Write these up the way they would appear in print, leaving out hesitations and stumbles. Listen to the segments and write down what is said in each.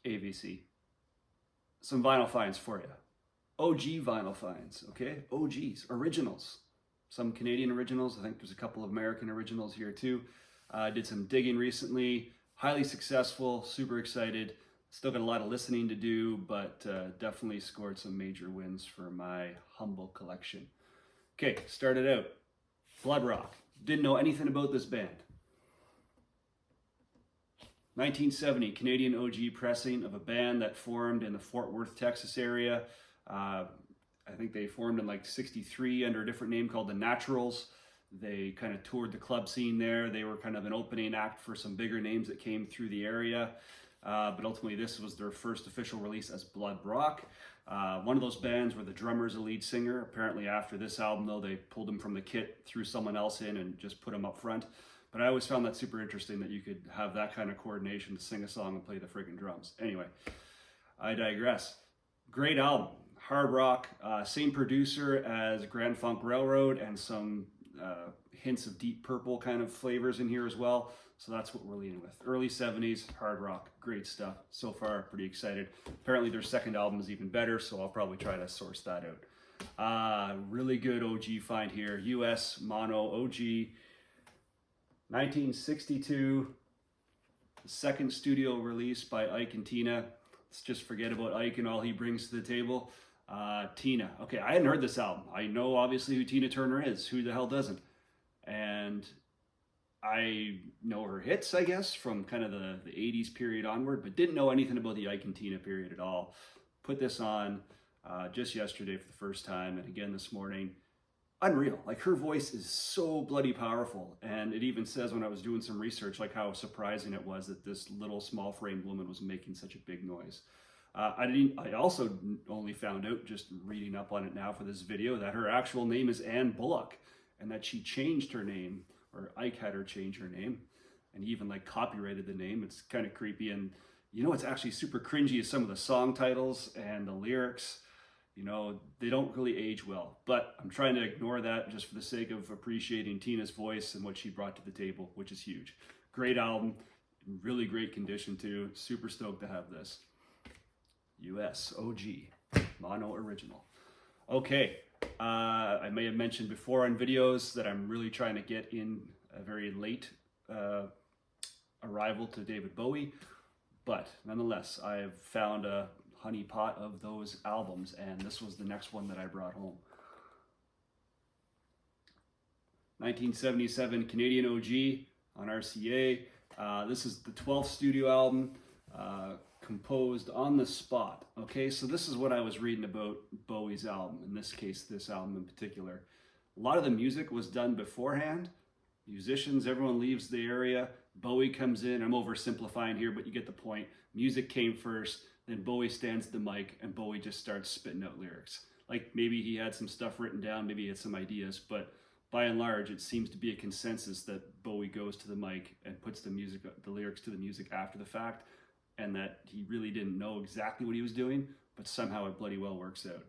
AVC. Some vinyl finds for you. OG vinyl finds, okay? OGs, originals. Some Canadian originals. I think there's a couple of American originals here too. I did some digging recently. Highly successful, super excited. Still got a lot of listening to do, but definitely scored some major wins for my humble collection. Okay, started out. Blood Rock. Didn't know anything about this band. 1970, Canadian OG pressing of a band that formed in the Fort Worth, Texas area. I think they formed in like 63 under a different name called the Naturals. They kind of toured the club scene there. They were kind of an opening act for some bigger names that came through the area. But ultimately this was their first official release as Blood Rock. One of those bands where the drummer is a lead singer. Apparently after this album though, they pulled him from the kit, threw someone else in and just put him up front. But I always found that super interesting that you could have that kind of coordination to sing a song and play the freaking drums. Anyway, I digress. Great album, hard rock, same producer as Grand Funk Railroad and some hints of Deep Purple kind of flavors in here as well. So that's what we're leading with. Early 70s, hard rock, great stuff. So far, pretty excited. Apparently their second album is even better, so I'll probably try to source that out. Really good OG find here. US Mono OG. 1962, the second studio release by Ike and Tina. Let's just forget about Ike and all he brings to the table. Tina. Okay, I hadn't heard this album. I know obviously who Tina Turner is. Who the hell doesn't? And I know her hits, I guess, from kind of the 80s period onward, but didn't know anything about the Ike and Tina period at all. Put this on just yesterday for the first time, and again this morning. Unreal. Like, her voice is so bloody powerful, and it even says when I was doing some research like how surprising it was that this little small framed woman was making such a big noise. I also only found out just reading up on it now for this video that her actual name is Ann Bullock, and that she changed her name, or Ike had her change her name, and he even like copyrighted the name. It's kind of creepy, and you know it's actually super cringy is some of the song titles and the lyrics. You know, they don't really age well, but I'm trying to ignore that just for the sake of appreciating Tina's voice and what she brought to the table, which is huge. Great album, really great condition too. Super stoked to have this. US OG, mono original. Okay, I may have mentioned before on videos that I'm really trying to get in a very late arrival to David Bowie, but nonetheless, I've found a honey pot of those albums, and this was the next one that I brought home. 1977 Canadian OG on RCA. This is the 12th studio album, composed on the spot. Okay, so this is what I was reading about Bowie's album, in this case, this album in particular. A lot of the music was done beforehand. Musicians, everyone leaves the area. Bowie comes in. I'm oversimplifying here, but you get the point. Music came first. Then Bowie stands at the mic and Bowie just starts spitting out lyrics. Like maybe he had some stuff written down, maybe he had some ideas, but by and large, it seems to be a consensus that Bowie goes to the mic and puts the lyrics to the music after the fact, and that he really didn't know exactly what he was doing, but somehow it bloody well works out.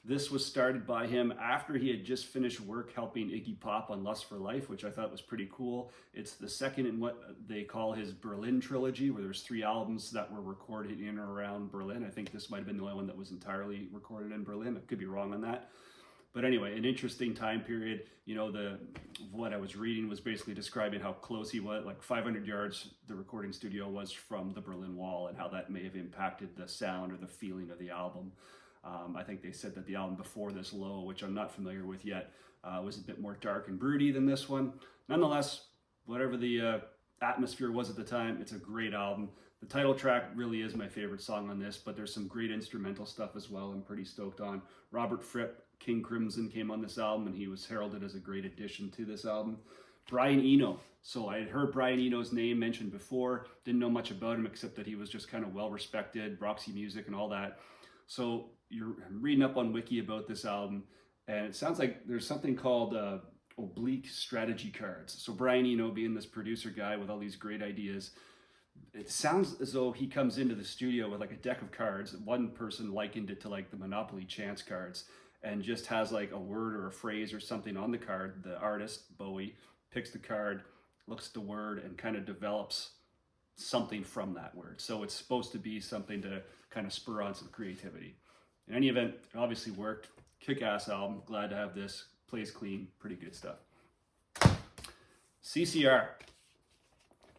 This was started by him after he had just finished work helping Iggy Pop on Lust for Life, which I thought was pretty cool. It's the second in what they call his Berlin trilogy, where there's 3 albums that were recorded in or around Berlin. I think this might have been the only one that was entirely recorded in Berlin. I could be wrong on that. But anyway, an interesting time period. You know, what I was reading was basically describing how close he was, like 500 yards the recording studio was from the Berlin Wall, and how that may have impacted the sound or the feeling of the album. I think they said that the album before this, Low, which I'm not familiar with yet, was a bit more dark and broody than this one. Nonetheless, whatever the atmosphere was at the time, it's a great album. The title track really is my favorite song on this, but there's some great instrumental stuff as well I'm pretty stoked on. Robert Fripp, King Crimson, came on this album, and he was heralded as a great addition to this album. Brian Eno. So I had heard Brian Eno's name mentioned before, didn't know much about him except that he was just kind of well-respected, Roxy Music and all that. So you're reading up on Wiki about this album, and it sounds like there's something called oblique strategy cards. So Brian Eno, being this producer guy with all these great ideas, it sounds as though he comes into the studio with like a deck of cards. One person likened it to like the Monopoly chance cards, and just has like a word or a phrase or something on the card. The artist, Bowie, picks the card, looks at the word, and kind of develops something from that word. So it's supposed to be something to kind of spur on some creativity. In any event, it obviously worked. Kick-ass album. Glad to have this. Plays clean. Pretty good stuff. CCR.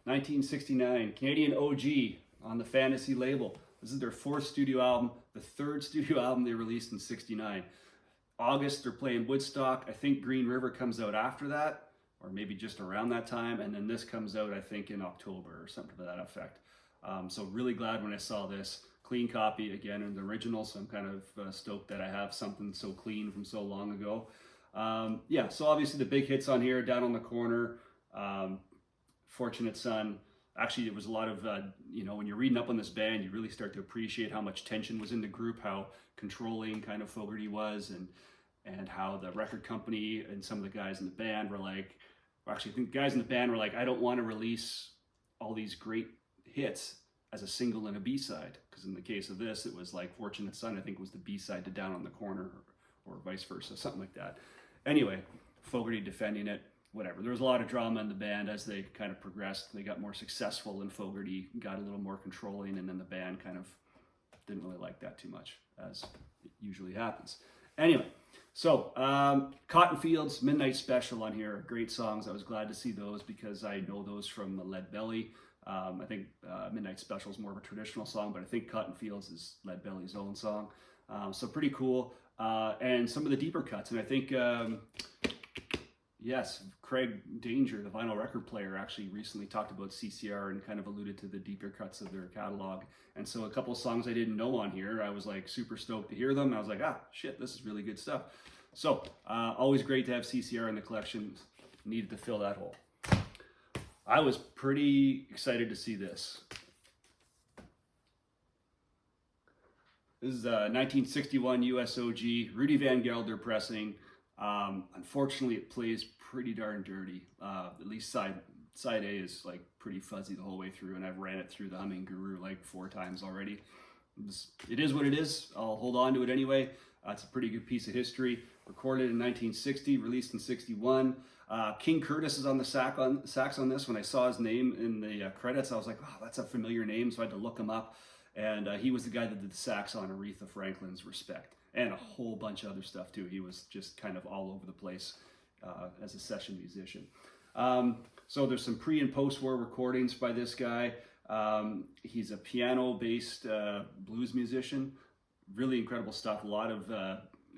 1969. Canadian OG on the Fantasy label. This is their 4th studio album. The 3rd studio album they released in 69. August, they're playing Woodstock. I think Green River comes out after that, or maybe just around that time. And then this comes out, I think, in October or something to that effect. So really glad when I saw this. Clean copy, again, in the original. So I'm kind of stoked that I have something so clean from so long ago. Yeah, so obviously the big hits on here, Down on the Corner, Fortunate Son. Actually, it was a lot of, you know, when you're reading up on this band, you really start to appreciate how much tension was in the group, how controlling kind of Fogerty was, and how the record company and some of the guys in the band were like, well, actually, I think the guys in the band were like, I don't want to release all these great hits as a single and a B-side, because in the case of this, it was like Fortunate Son, I think, was the B-side to Down on the Corner, or vice versa, something like that. Anyway, Fogerty defending it, whatever. There was a lot of drama in the band as they kind of progressed. They got more successful, and Fogerty got a little more controlling, and then the band kind of didn't really like that too much, as it usually happens. Anyway, so Cotton Fields, Midnight Special on here, great songs. I was glad to see those because I know those from the Lead Belly. I think Midnight Special is more of a traditional song, but I think Cotton Fields is Lead Belly's own song. So pretty cool. And some of the deeper cuts. And I think, yes, Craig Danger, the vinyl record player, actually recently talked about CCR and kind of alluded to the deeper cuts of their catalog. And so a couple of songs I didn't know on here, I was like super stoked to hear them. I was like, shit, this is really good stuff. So always great to have CCR in the collection. Needed to fill that hole. I was pretty excited to see this. This is a 1961 USOG, Rudy Van Gelder pressing. Unfortunately, it plays pretty darn dirty. At least side A is like pretty fuzzy the whole way through, and I've ran it through the Humming Guru like 4 times already. It is what it is. I'll hold on to it anyway. It's a pretty good piece of history. Recorded in 1960, released in 61. King Curtis is on the sax on this. When I saw his name in the credits, I was like, oh, that's a familiar name, so I had to look him up. And he was the guy that did the sax on Aretha Franklin's Respect, and a whole bunch of other stuff too. He was just kind of all over the place as a session musician. So there's some pre and post-war recordings by this guy. He's a piano-based blues musician. Really incredible stuff. A lot of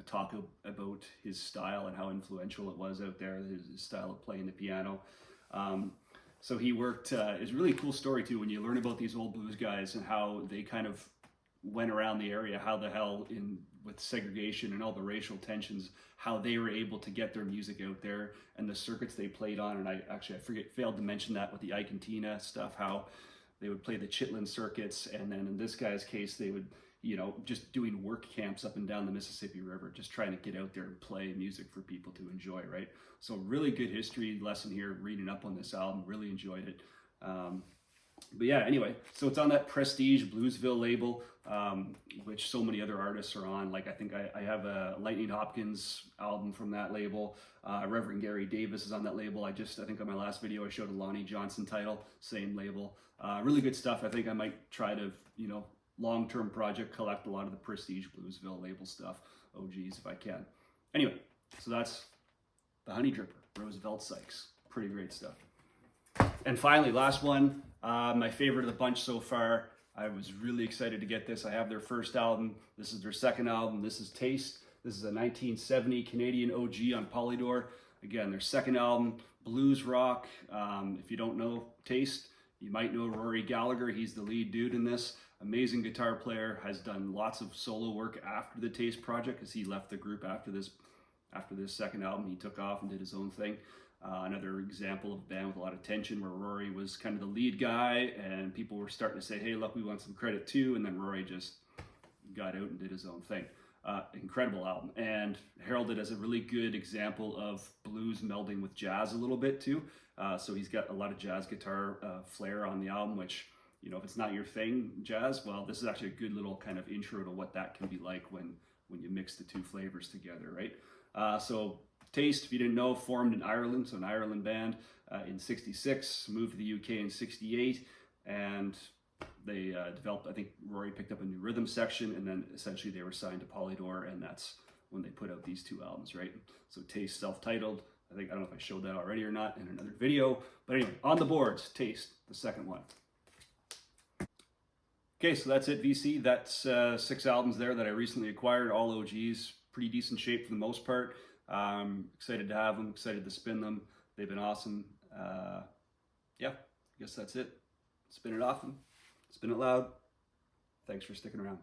talk about his style and how influential it was out there, his style of playing the piano. So he worked, it's a really cool story too, when you learn about these old blues guys and how they kind of went around the area, how the hell with segregation and all the racial tensions, how they were able to get their music out there and the circuits they played on. And I failed to mention that with the Ike and Tina stuff, how they would play the Chitlin circuits. And then in this guy's case, they would, you know, just doing work camps up and down the Mississippi River, just trying to get out there and play music for people to enjoy, right? So really good history lesson here, reading up on this album, really enjoyed it. But yeah, anyway, so it's on that Prestige Bluesville label, which so many other artists are on. Like I think I have a Lightning Hopkins album from that label. Reverend Gary Davis is on that label. I think on my last video I showed a Lonnie Johnson title, same label. Really good stuff. I think I might try to, you know, long-term project, collect a lot of the Prestige Bluesville label stuff, OGs if I can. Anyway, so that's the Honey Dripper, Roosevelt Sykes. Pretty great stuff. And finally, last one, my favorite of the bunch so far. I was really excited to get this. I have their first album. This is their second album. This is Taste. This is a 1970 Canadian OG on Polydor. Again, their second album, blues rock. If you don't know Taste, you might know Rory Gallagher. He's the lead dude in this. Amazing guitar player, has done lots of solo work after the Taste project because he left the group after this second album. He took off and did his own thing. Another example of a band with a lot of tension where Rory was kind of the lead guy and people were starting to say, hey, look, we want some credit too. And then Rory just got out and did his own thing. Incredible album, and heralded as a really good example of blues melding with jazz a little bit too. So he's got a lot of jazz guitar flair on the album, which, you know, if it's not your thing, jazz, well, this is actually a good little kind of intro to what that can be like when you mix the two flavors together, right? So Taste, if you didn't know, formed in Ireland, so an Ireland band in '66, moved to the UK in '68. and they developed, I think Rory picked up a new rhythm section, and then essentially they were signed to Polydor, and that's when they put out these 2 albums, right? So Taste, self-titled. I don't know if I showed that already or not in another video, but anyway, on the boards, Taste, the second one. Okay, so that's it, VC. That's 6 albums there that I recently acquired, all OGs, pretty decent shape for the most part. Excited to have them, excited to spin them. They've been awesome. Yeah, I guess that's it. Spin it often, spin it loud. Thanks for sticking around.